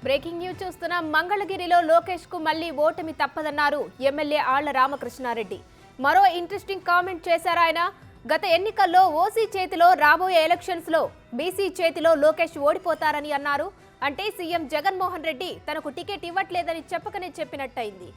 Breaking news చూస్తున్నాం. మంగళగిరిలో లోకేష్ కు మళ్లీ ఓటమి తప్పదన్నారు ఎమ్మెల్యే ఆళ్ల రామకృష్ణారెడ్డి. మరో ఇంట్రెస్టింగ్ కామెంట్ చేశారు ఆయన. గత ఎన్నికల్లో ఓసీ చేతిలో, రాబోయే ఎలక్షన్స్ లో బీసీ చేతిలో లోకేష్ ఓడిపోతారని అన్నారు. అంటే సీఎం జగన్మోహన్ రెడ్డి తనకు టికెట్ ఇవ్వట్లేదని చెప్పకనే చెప్పినట్టయింది.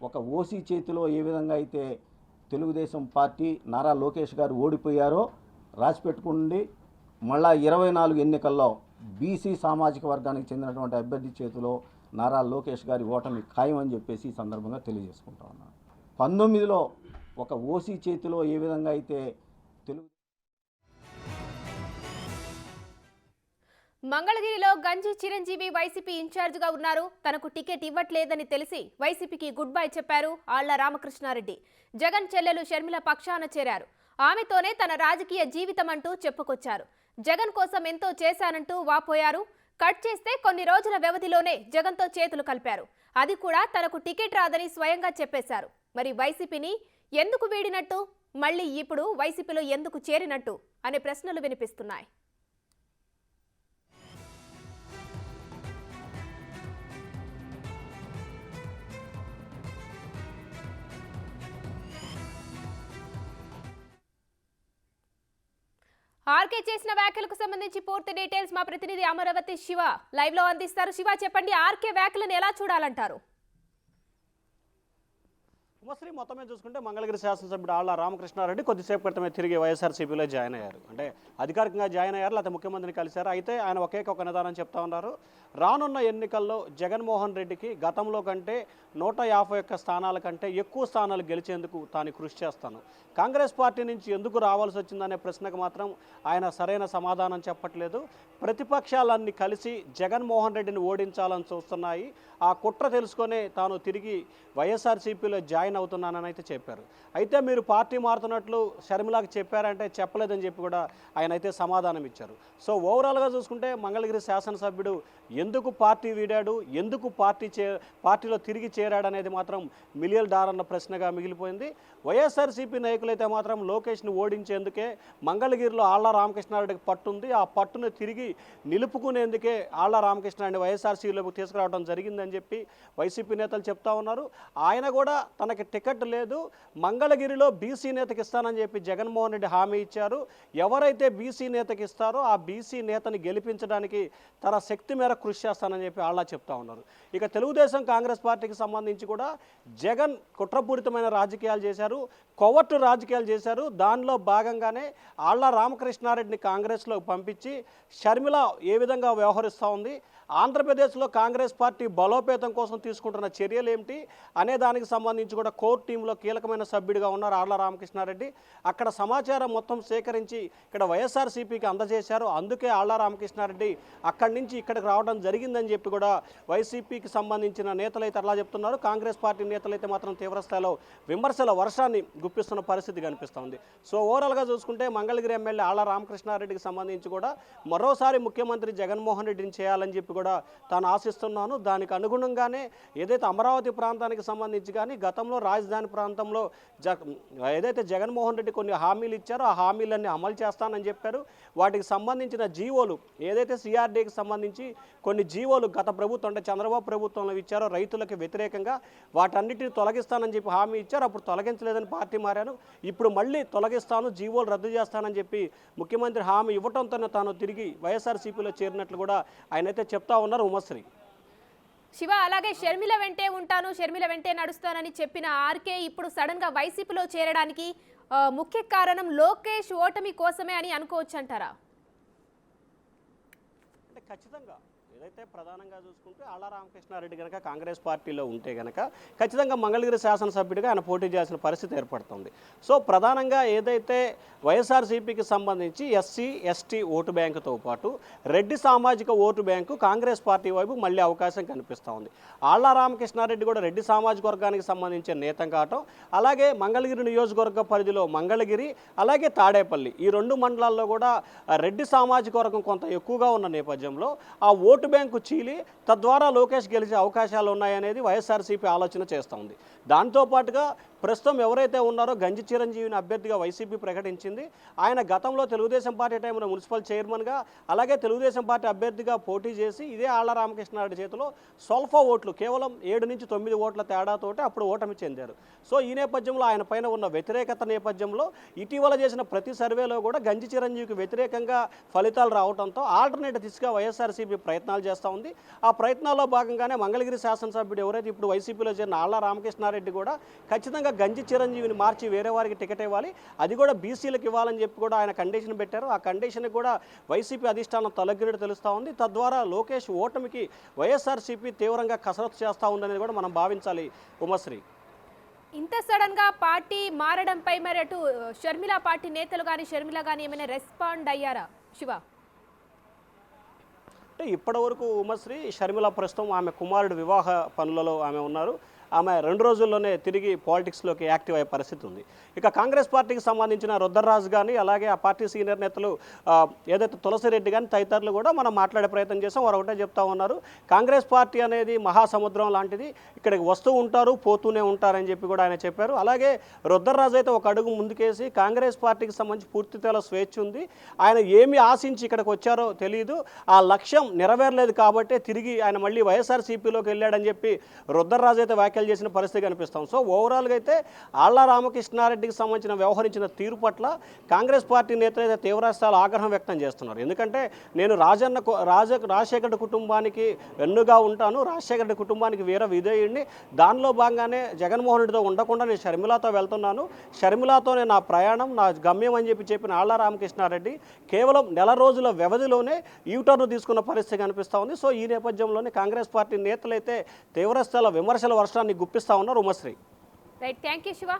ఒక ఓసీ చేతిలో ఏ విధంగా అయితే తెలుగుదేశం పార్టీ నారా లోకేష్ గారు ఓడిపోయారో రాసిపెట్టుకుండి, మళ్ళా 24 ఎన్నికల్లో బీసీ సామాజిక వర్గానికి చెందినటువంటి అభ్యర్థి చేతిలో నారా లోకేష్ గారి ఓటమి ఖాయం అని చెప్పేసి ఈ సందర్భంగా తెలియజేసుకుంటా ఉన్నాను. 19లో ఒక ఓసీ చేతిలో ఏ విధంగా అయితే మంగళగిరిలో గంజి చిరంజీవి వైసీపీ ఇన్ఛార్జిగా ఉన్నారు. తనకు టికెట్ ఇవ్వట్లేదని తెలిసి వైసీపీకి గుడ్ బై చెప్పారు ఆళ్ల రామకృష్ణారెడ్డి. జగన్ చెల్లెలు షర్మిల పక్షాన చేరారు. ఆమెతోనే తన రాజకీయ జీవితం అంటూ చెప్పుకొచ్చారు. జగన్ కోసం ఎంతో చేశానంటూ వాపోయారు. కట్ చేస్తే కొన్ని రోజుల వ్యవధిలోనే జగన్తో చేతులు కలిపారు. అది కూడా తనకు టికెట్ రాదని స్వయంగా చెప్పేశారు. మరి వైసీపీని ఎందుకు వీడినట్టు, మళ్ళీ ఇప్పుడు వైసీపీలో ఎందుకు చేరినట్టు అనే ప్రశ్నలు వినిపిస్తున్నాయి. ఆర్కే చేసిన వ్యాఖ్యలకు సంబంధించి పూర్తి డీటెయిల్స్ మా ప్రతినిధి అమరావతి శివ లైవ్ లో అందిస్తారు. శివ, చెప్పండి, ఆర్కే వ్యాఖ్యలను ఎలా చూడాలంటారు? ఉమశ్రీ, మొత్తమే చూసుకుంటే మంగళగిరి శాసనసభ్యుడు ఆళ్ల రామకృష్ణారెడ్డి కొద్దిసేపు క్రితమే తిరిగి వైఎస్ఆర్సీపీలో జాయిన్ అయ్యారు. అంటే అధికారికంగా జాయిన్ అయ్యారు, లేకపోతే ముఖ్యమంత్రిని కలిశారు. అయితే ఆయన ఒక నిదానం చెప్తా ఉన్నారు. రానున్న ఎన్నికల్లో జగన్మోహన్ రెడ్డికి గతంలో కంటే 151 స్థానాల కంటే ఎక్కువ స్థానాలు గెలిచేందుకు తాను కృషి చేస్తాను. కాంగ్రెస్ పార్టీ నుంచి ఎందుకు రావాల్సి వచ్చిందనే ప్రశ్నకు మాత్రం ఆయన సరైన సమాధానం చెప్పట్లేదు. ప్రతిపక్షాలన్నీ కలిసి జగన్మోహన్ రెడ్డిని ఓడించాలని చూస్తున్నాయి. ఆ కుట్ర తెలుసుకొనే తాను తిరిగి వైఎస్ఆర్సీపీలో జాయిన్ అవుతున్నానని అయితే చెప్పారు. అయితే మీరు పార్టీ మారుతున్నట్లు షర్మిలాకి చెప్పారంటే చెప్పలేదని చెప్పి కూడా ఆయన అయితే సమాధానం ఇచ్చారు. సో ఓవరాల్గా చూసుకుంటే మంగళగిరి శాసనసభ్యుడు ఎందుకు పార్టీ వీడాడు, ఎందుకు పార్టీలో తిరిగి చేరాడనేది మాత్రం మిలియన్ డాలర్ అన్న ప్రశ్నగా మిగిలిపోయింది. వైఎస్ఆర్సీపీ నాయకులైతే మాత్రం లోకేష్ని ఓడించేందుకే మంగళగిరిలో ఆళ్ల రామకృష్ణారెడ్డికి పట్టుంది. ఆ పట్టును తిరిగి నిలుపుకునేందుకే ఆళ్ల రామకృష్ణారెడ్డి వైఎస్ఆర్సీలోకి తీసుకురావడం జరిగిందని చెప్పి వైసీపీ నేతలు చెప్తా ఉన్నారు. ఆయన కూడా తనకి టికెట్ లేదు, మంగళగిరిలో బీసీ నేతకి ఇస్తానని చెప్పి జగన్మోహన్ రెడ్డి హామీ ఇచ్చారు. ఎవరైతే బీసీ నేతకి ఇస్తారో ఆ బీసీ నేతని గెలిపించడానికి తన శక్తి మేర కృషి చేస్తానని చెప్పి ఆళ్ల చెప్తా ఉన్నారు. ఇక తెలుగుదేశం కాంగ్రెస్ పార్టీకి సంబంధించి కూడా జగన్ కుట్రపూరితమైన రాజకీయాలు చేశారు, కొవ్వొట్టు రాజకీయాలు చేశారు. దానిలో భాగంగానే ఆళ్ల రామకృష్ణారెడ్డిని కాంగ్రెస్లో పంపించి షర్మిల ఏ విధంగా వ్యవహరిస్తూ ఉంది, ఆంధ్రప్రదేశ్లో కాంగ్రెస్ పార్టీ బలోపేతం కోసం తీసుకుంటున్న చర్యలు ఏమిటి అనే దానికి సంబంధించి కూడా కోర్ టీంలో కీలకమైన సభ్యుడిగా ఉన్నారు ఆళ్ల రామకృష్ణారెడ్డి. అక్కడ సమాచారం మొత్తం సేకరించి ఇక్కడ వైఎస్ఆర్సీపీకి అందజేశారు. అందుకే ఆళ్ల రామకృష్ణారెడ్డి అక్కడి నుంచి ఇక్కడికి రావడం జరిగిందని చెప్పి కూడా వైసీపీకి సంబంధించిన నేతలైతే అలా చెప్తున్నారు. కాంగ్రెస్ పార్టీ నేతలైతే మాత్రం తీవ్రస్థాయిలో విమర్శల వర్షాన్ని గుప్పిస్తున్న పరిస్థితి కనిపిస్తోంది. సో ఓవరాల్గా చూసుకుంటే మంగళగిరి ఎమ్మెల్యే ఆళ్ల రామకృష్ణారెడ్డికి సంబంధించి కూడా మరోసారి ముఖ్యమంత్రి జగన్మోహన్ రెడ్డిని చేయాలని చెప్పి కూడా తాను ఆశిస్తున్నాను. దానికి అనుగుణంగానే ఏదైతే అమరావతి ప్రాంతానికి సంబంధించి కానీ గతంలో రాజధాని ప్రాంతంలో ఏదైతే జగన్మోహన్ రెడ్డి కొన్ని హామీలు ఇచ్చారో ఆ హామీలన్నీ అమలు చేస్తానని చెప్పారు. వాటికి సంబంధించిన జీవోలు ఏదైతే సిఆర్డీకి సంబంధించి కొన్ని జీవోలు గత ప్రభుత్వం అంటే చంద్రబాబు ప్రభుత్వంలో ఇచ్చారో రైతులకు వ్యతిరేకంగా వాటన్నిటిని తొలగిస్తానని చెప్పి హామీ ఇచ్చారు. అప్పుడు తొలగించలేదని పార్టీ మారాను, ఇప్పుడు మళ్ళీ తొలగిస్తాను, జీవోలు రద్దు చేస్తానని చెప్పి ముఖ్యమంత్రి హామీ ఇవ్వడంతోనే తాను తిరిగి వైఎస్ఆర్సీపీలో చేరినట్లు కూడా ఆయనైతే చెప్తా ఉన్నారు. ఉమశ్రీ, శివ, అలాగే షర్మిల వెంటే ఉంటాను, షర్మిల వెంటే నడుస్తానని చెప్పిన ఆర్కే ఇప్పుడు సడన్ గా వైసీపీలో చేరడానికి ముఖ్య కారణం లోకేష్ ఓటమి కోసమే అని అనుకోవచ్చు అంటారా? అంటే ఖచ్చితంగా ఏదైతే ప్రధానంగా చూసుకుంటే ఆళ్ల రామకృష్ణారెడ్డి కనుక కాంగ్రెస్ పార్టీలో ఉంటే కనుక ఖచ్చితంగా మంగళగిరి శాసనసభ్యుడిగా ఆయన పోటీ చేయాల్సిన పరిస్థితి ఏర్పడుతుంది. సో ప్రధానంగా ఏదైతే వైఎస్ఆర్సీపీకి సంబంధించి ఎస్సీ ఎస్టీ ఓటు బ్యాంకుతో పాటు రెడ్డి సామాజిక ఓటు బ్యాంకు కాంగ్రెస్ పార్టీ వైపు మళ్ళీ అవకాశం కనిపిస్తూ ఉంది. ఆళ్ల రామకృష్ణారెడ్డి కూడా రెడ్డి సామాజిక వర్గానికి సంబంధించిన నేత కావటం, అలాగే మంగళగిరి నియోజకవర్గ పరిధిలో మంగళగిరి అలాగే తాడేపల్లి ఈ 2 మండలాల్లో కూడా రెడ్డి సామాజిక వర్గం కొంత ఎక్కువగా ఉన్న నేపథ్యంలో ఆ ఓటు ఓటు బ్యాంకు చీలి తద్వారా లోకేష్ గెలిచే అవకాశాలు ఉన్నాయనేది వైఎస్ఆర్సీపీ ఆలోచన చేస్తూ ఉంది. దాంతోపాటుగా ప్రస్తుతం ఎవరైతే ఉన్నారో గంజి చిరంజీవిని అభ్యర్థిగా వైసీపీ ప్రకటించింది. ఆయన గతంలో తెలుగుదేశం పార్టీ టైంలో మున్సిపల్ చైర్మన్గా, అలాగే తెలుగుదేశం పార్టీ అభ్యర్థిగా పోటీ చేసి ఇదే ఆళ్ల రామకృష్ణారెడ్డి చేతిలో స్వల్ప ఓట్లు, కేవలం 7 నుంచి 9 ఓట్ల తేడాతోటి అప్పుడు ఓటమి చెందారు. సో ఈ నేపథ్యంలో ఆయన పైన ఉన్న వ్యతిరేకత నేపథ్యంలో ఇటీవల చేసిన ప్రతి సర్వేలో కూడా గంజి చిరంజీవికి వ్యతిరేకంగా ఫలితాలు రావడంతో ఆల్టర్నేట్ దిశగా వైఎస్ఆర్సీపీ ప్రయత్నాలు చేస్తూ ఉంది. ఆ ప్రయత్నాల్లో భాగంగానే మంగళగిరి శాసనసభ్యుడు ఎవరైతే ఇప్పుడు వైసీపీలో చేరిన ఆళ్ల రామకృష్ణారెడ్డి కూడా ఖచ్చితంగా గంజి చిరంజీవిని మార్చి వేరే వారికి టికెట్ ఇవ్వాలి, అది కూడా బీసీలకు ఇవ్వాలని చెప్పి కూడా ఆయన కండిషన్ పెట్టారు. ఆ కండిషన్ కూడా వైసీపీ అధిష్టానం తొలగినట్టు తెలుస్తూ ఉంది. తద్వారా లోకేష్ ఓటమికి వైఎస్ఆర్సీపీ తీవ్రంగా కసరత్తు చేస్తూ ఉందనేది కూడా మనం భావించాలి ఉమాశ్రీ. ఇంత సడన్ గా పార్టీ మారడంపై మరి అటు షర్మిల పార్టీ నేతలు కానీ షర్మిల కానీ ఏమైనా రెస్పాండ్ అయ్యారా శివ? అంటే ఇప్పటివరకు ఉమాశ్రీ షర్మిల ప్రస్తుతం ఆమె కుమారుడు వివాహ పనులలో ఆమె ఉన్నారు. ఆమె 2 రోజుల్లోనే తిరిగి పాలిటిక్స్లోకి యాక్టివ్ అయ్యే పరిస్థితి ఉంది. ఇక కాంగ్రెస్ పార్టీకి సంబంధించిన రుద్రరాజు కానీ, అలాగే ఆ పార్టీ సీనియర్ నేతలు ఏదైతే తులసిరెడ్డి కానీ తదితరులు కూడా మనం మాట్లాడే ప్రయత్నం చేసాం. వారు ఒకటే చెప్తా ఉన్నారు, కాంగ్రెస్ పార్టీ అనేది మహాసముద్రం లాంటిది, ఇక్కడికి వస్తూ ఉంటారు పోతూనే ఉంటారని చెప్పి కూడా ఆయన చెప్పారు. అలాగే రుద్రరాజు అయితే ఒక అడుగు ముందుకేసి కాంగ్రెస్ పార్టీకి సంబంధించి పూర్తిగా స్వేచ్ఛ ఉంది, ఆయన ఏమి ఆశించి ఇక్కడికి వచ్చారో తెలియదు, ఆ లక్ష్యం నెరవేరలేదు కాబట్టి తిరిగి ఆయన మళ్ళీ వైఎస్ఆర్సీపీలోకి వెళ్ళాడని చెప్పి రుద్రరాజు అయితే వ్యాఖ్యలు చేసిన పరిస్థితి కనిపిస్తాం. సో ఓవరాల్గా అయితే ఆళ్ల రామకృష్ణారెడ్డికి సంబంధించిన వ్యవహరించిన తీరు పట్ల కాంగ్రెస్ పార్టీ నేతలు అయితే తీవ్రస్థాయిలో ఆగ్రహం వ్యక్తం చేస్తున్నారు. ఎందుకంటే నేను రాజశేఖర కుటుంబానికి వెన్నుగా ఉంటాను, రాజశేఖర కుటుంబానికి వీర విధేయుడిని, దానిలో భాగంగానే జగన్మోహన్ రెడ్డితో ఉండకుండా నేను షర్మిలతో వెళ్తున్నాను, షర్మిలతోనే నా ప్రయాణం, నా గమ్యం అని చెప్పిన ఆళ్ల రామకృష్ణారెడ్డి కేవలం నెల రోజుల వ్యవధిలోనే యూటర్న్ తీసుకున్న పరిస్థితి కనిపిస్తూ ఉంది. సో ఈ నేపథ్యంలోనే కాంగ్రెస్ పార్టీ నేతలైతే తీవ్రస్థాయిలో విమర్శల వర్షాన్ని గుప్పిస్తా ఉన్నారు Umashree. Right, thank you Shiva.